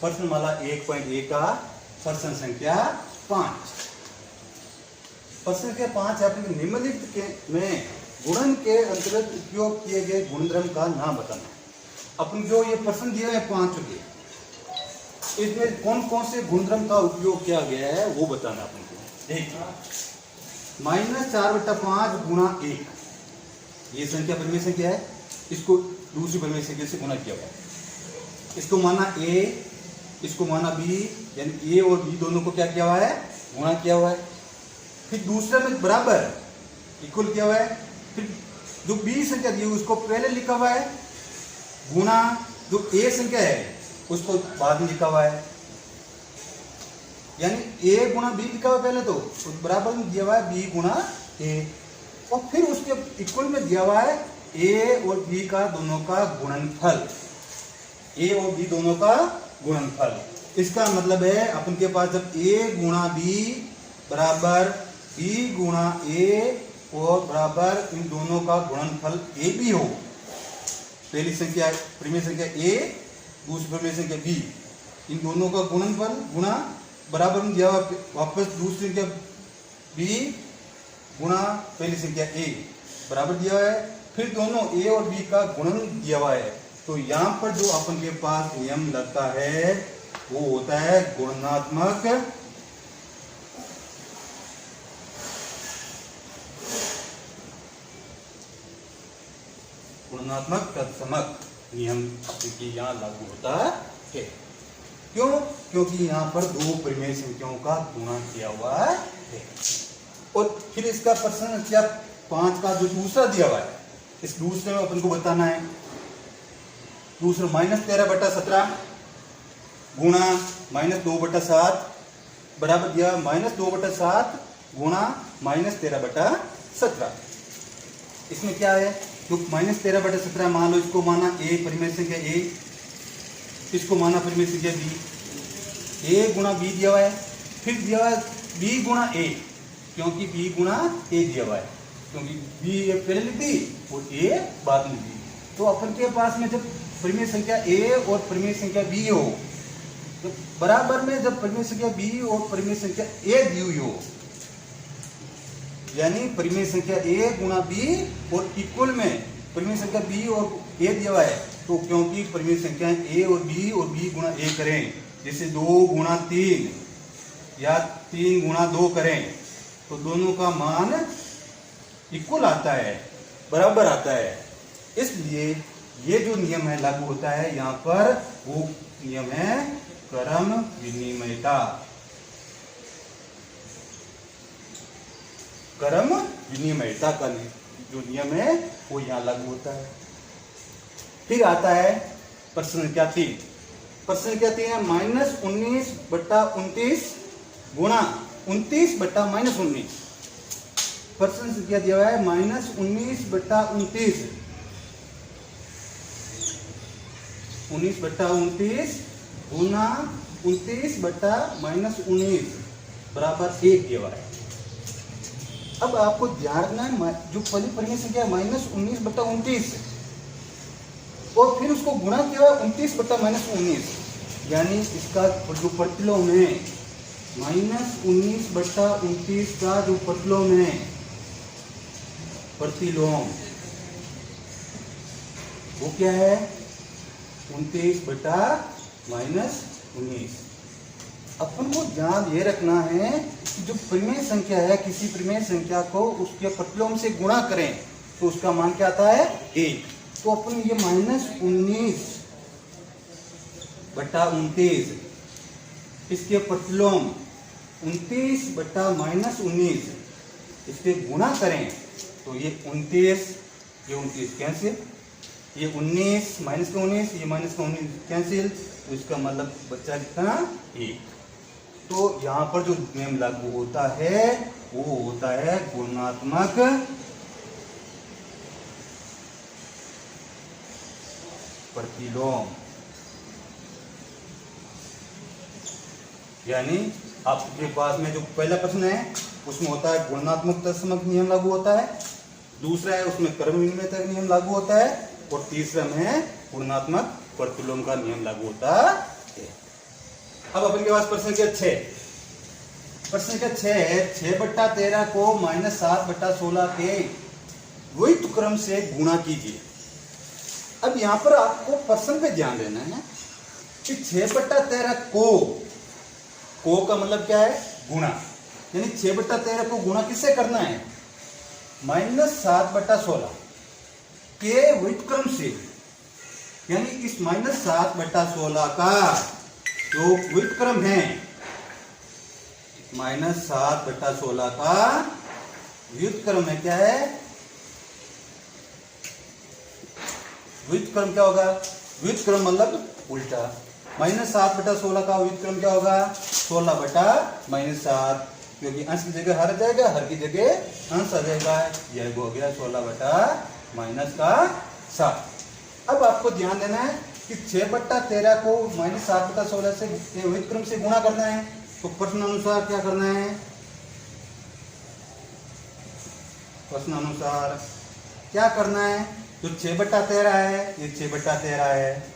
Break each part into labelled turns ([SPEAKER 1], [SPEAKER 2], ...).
[SPEAKER 1] प्रश्नमाला 1.1 का प्रश्न संख्या 5। प्रश्न संख्या 5 है अपने निम्नलिखित में गुणन के अंतर्गत उपयोग किए गए गुणधर्म का नाम बताना। अपन जो ये प्रश्न दिए हैं 5 के, इसमें कौन कौन से गुणधर्म का उपयोग किया गया है वो बताना अपन को। देखिए, -4/5 गुणा 1, ये संख्या परिमेय संख्या है, इसको दूसरी परिमेय संख्या से गुणा किया हुआ है। इसको माना a, इसको माना b, यानी a और b दोनों को क्या किया हुआ है, गुणा किया हुआ है। फिर दूसरे में बराबर इक्वल किया हुआ है। फिर जो b संख्या दी है उसको पहले लिखा हुआ है, गुणा जो a संख्या है उसको बाद में लिखा हुआ है। यानी a गुणा b लिखा हुआ है पहले, तो बराबर में दिया हुआ है b गुणा a, और फिर उसके इक्वल में दिया हुआ है a और b का दोनों का गुणनफल, a और b दोनों का गुणनफल। इसका मतलब है अपन के पास जब a गुणा b बराबर b गुणा a और बराबर इन दोनों का गुणनफल a b हो, पहली संख्या परिमेय संख्या a, दूसरी परिमेय संख्या b, इन दोनों का गुणनफल गुणा बराबर में दिया हुआ वापस दूसरी संख्या b गुणा पहली संख्या a बराबर दिया हुआ है। फिर दोनों a और b का गुणन दिया हुआ है। तो यहाँ पर जो अपन के पास नियम लगता है वो होता है गुणात्मक तत्समक नियम यहाँ लागू होता है। क्यों? क्योंकि यहाँ पर दो परिमेय संख्याओं का गुणा किया हुआ है। और फिर इसका प्रश्न संख्या 5 का जो दूसरा दिया हुआ है, इस दूसरे में अपन को बताना है। दूसरा -13/17 गुणा -2/7 बराबर दिया -2/7 गुणा -13/17। इसमें क्या है, तो -13/17 मान लो, इसको माना a परिमेय संख्या a, इसको माना परिमेय संख्या b, a गुणा b दिया हुआ है। फिर दिया हुआ है b गुणा a, क्योंकि b गुणा a दिया हुआ है, क्योंकि b पहले लिख दी और a बाद में दी। तो अपन के पास में जब परिमेय संख्या a और परिमेय संख्या b हो, तो बराबर में जब परिमेय संख्या b और परिमेय संख्या a दी हुई हो, यानी परिमेय संख्या a गुणा b और इक्वल में परिमेय संख्या b और a दिया हुआ है, तो क्योंकि परिमेय संख्या a और b गुणा a करें, जैसे 2 गुणा 3 या 3 गुणा 2 करें, तो दोनों का मान इक्वल आता है, बराबर आता है। इसलिए ये जो नियम है लागू होता है यहाँ पर, वो नियम है क्रम विनिमयता। क्रम विनिमयता का जो नियम है वो यहाँ लागू होता है। फिर आता है प्रश्न संख्या 3। प्रश्न संख्या 3 है -19/29 गुणा 29/-19। प्रश्न संख्या दिया हुआ है -19/29, 19/29 गुणा 29/-19 बराबर 1 दिया हुआ है। अब आपको ध्यान रखना है, जो पहली परिमेय संख्या -19/29 और फिर उसको गुणा किया हुआ 29/-19, यानी इसका जो प्रतिलोम है -19/29 का जो प्रतिलोम है, प्रतिलोम वो क्या है, 29/-19। अपन को ध्यान ये रखना है कि जो परिमेय संख्या है, किसी परिमेय संख्या को उसके प्रतिलोम से गुणा करें तो उसका मान क्या आता है, 1। तो अपन ये -19/29 इसके प्रतिलोम 29/-19 इसके गुणा करें तो ये 29 कैंसिल, ये 19 -19, ये -19 कैंसिल, तो इसका मतलब बच्चा कितना, 1। तो यहाँ पर जो नियम लागू होता है वो होता है गुणात्मक प्रतिलोम। यानी आपके पास में जो पहला प्रश्न है उसमें होता है गुणात्मक तत्समक नियम लागू होता है, दूसरा है उसमें क्रम विनिमयता नियम लागू होता है, और तीसरा में गुणात्मक प्रतिलोम का नियम लागू होता है। अब अपन के पास प्रश्न संख्या 6। प्रश्न संख्या 6 है 6/13 को -7/16 के द्वित क्रम से गुणा कीजिए। अब यहां पर आपको प्रश्न पे ध्यान देना है कि 6/13 को का मतलब क्या है? गुणा। यानी 6/13 को गुणा किससे करना है? -7/16 के व्युत्क्रम से। यानी इस -7/16 का जो व्युत्क्रम है, -7/16 का व्युत्क्रम है क्या है? व्युत्क्रम क्या होगा? व्युत्क्रम मतलब उल्टा। -7/16 का व्युत्क्रम क्या होगा? 16/-7, क्योंकि अंश की जगह हर आ जाएगा, हर की जगह अंश आ जाएगा। यह हो गया 16/-7। अब आपको ध्यान देना है कि 6/13 को -7/16 से व्युत्क्रम से गुणा करना है। तो प्रश्न अनुसार क्या करना है? प्रश्न अनुसार क्या करना है? जो 6/13 है, ये 6/13 है,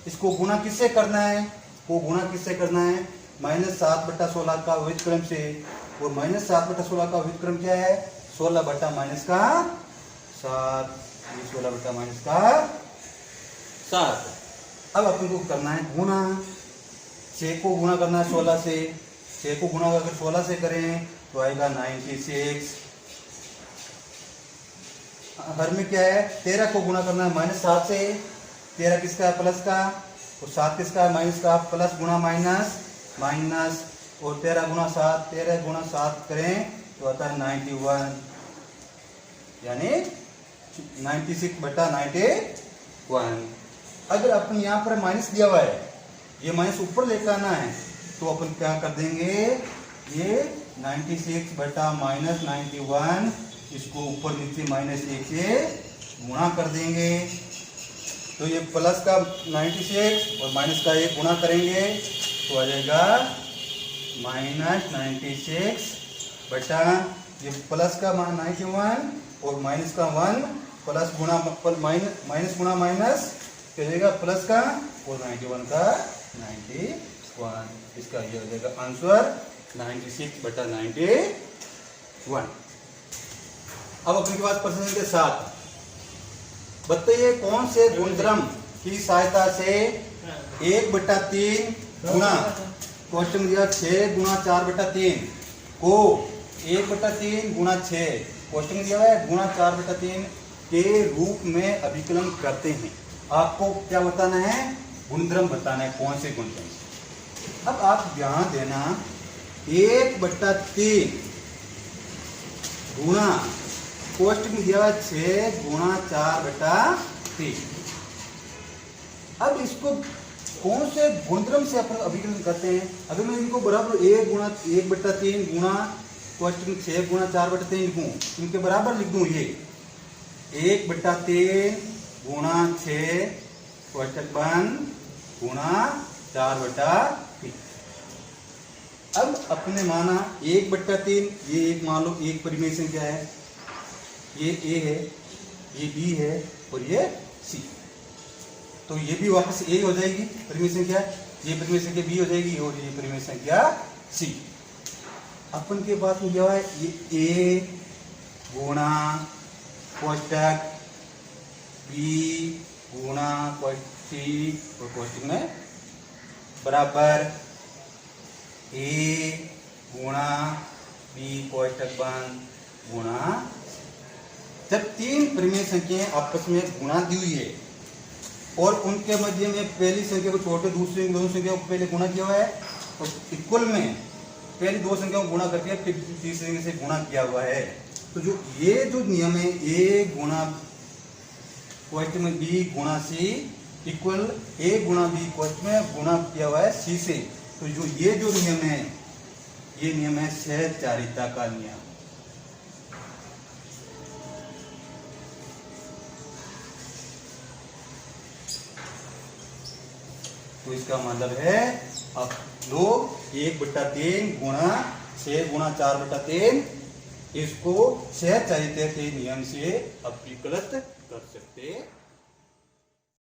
[SPEAKER 1] इसको गुणा किससे करना है? वो गुणा किससे करना है? -7/16 का व्युत्क्रम से। और -7/16 का व्युत्क्रम क्या है? 16/-7। 16/-7। अब अपन को करना है गुणा। 6 को गुणा करना है 16 से। 6 को गुणा अगर 16 से करें तो आएगा 96। हर में क्या है? 13 को गुणा करना है -7 से। 13 किसका है? प्लस का। और 7 किसका है? माइनस का। प्लस गुणा माइनस, और 13 गुणा 7, 13 गुणा 7 करें तो आता है 91, यानी 96/91। अगर अपन यहाँ पर माइनस दिया हुआ है, ये माइनस ऊपर लेकर आना है, तो अपन क्या कर देंगे? ये 96/-91, इसको ऊपर नीचे -1 से गुणा कर देंगे। तो ये प्लस का 96 और माइनस का 1 गुणा करेंगे तो आ जाएगा -96 बटा ये प्लस का 91 और माइनस का 1, प्लस गुणा माइनस गुणा माइनस करेगा प्लस का, और 91 का 91। इसका ये हो जाएगा आंसर 96/91। अब अपने के पास प्रश्न संख्या 7। बताइए कौन से गुणधर्म की सहायता से 1/3 गुणा क्वेश्चन दिया 6 गुणा 4/3 को 1/3 गुणा 6 क्वेश्चन दिया है गुणा 4/3 के रूप में अभिकलन करते हैं। आपको क्या बताना है? गुणधर्म बताना है, कौन से गुणधर्म। अब आप ध्यान देना 1/3 गुणा क्वेश्चन दिया 6 गुणा 4/3। अब इसको कौन से गुणधर्म से अपन अभिकलन करते हैं? अगर मैं इनको बराबर 1/3 गुणा क्वेश्चन 6 गुणा 4/3 लिखूं, इनके बराबर लिख दूं ये 1/3 गुणा 6 क्वेश्चन गुणा 4/3। अब अपने माना 1/3, ये एक मान लो एक परिमेय संख्या है, ये ए है, ये बी है और ये सी। तो ये भी वापस ए हो जाएगी परिमेय संख्या, ये परिमेय संख्या बी हो जाएगी और ये परिमेय संख्या सी। अपन के पास में क्या है? ये ए गुणा कोष्टक बी गुणा सी और कोष्टक में बराबर ए गुणा बी कोष्टक बंद गुणा। जब 3 परिमेय संख्याएं आपस में गुणा दी हुई है और उनके मध्य में पहली संख्या को छोटे दूसरी दोनों संख्या को पहले गुणा किया हुआ है और इक्वल में पहली 2 संख्याओं को गुणा करके फिर तीसरी संख्या से गुणा किया हुआ है, तो जो ये जो नियम है ए गुणा क्वेश्चन में बी गुणा सी इक्वल ए गुणा बी क्वेश्चन में गुणा किया हुआ है सी से, तो जो ये जो नियम है ये नियम है सहचारिता का नियम। तो इसका मतलब है अब लोग 1/3 गुणा 6 गुणा 4/3 इसको सहचारिता के नियम से अभिकलित कर सकते हैं।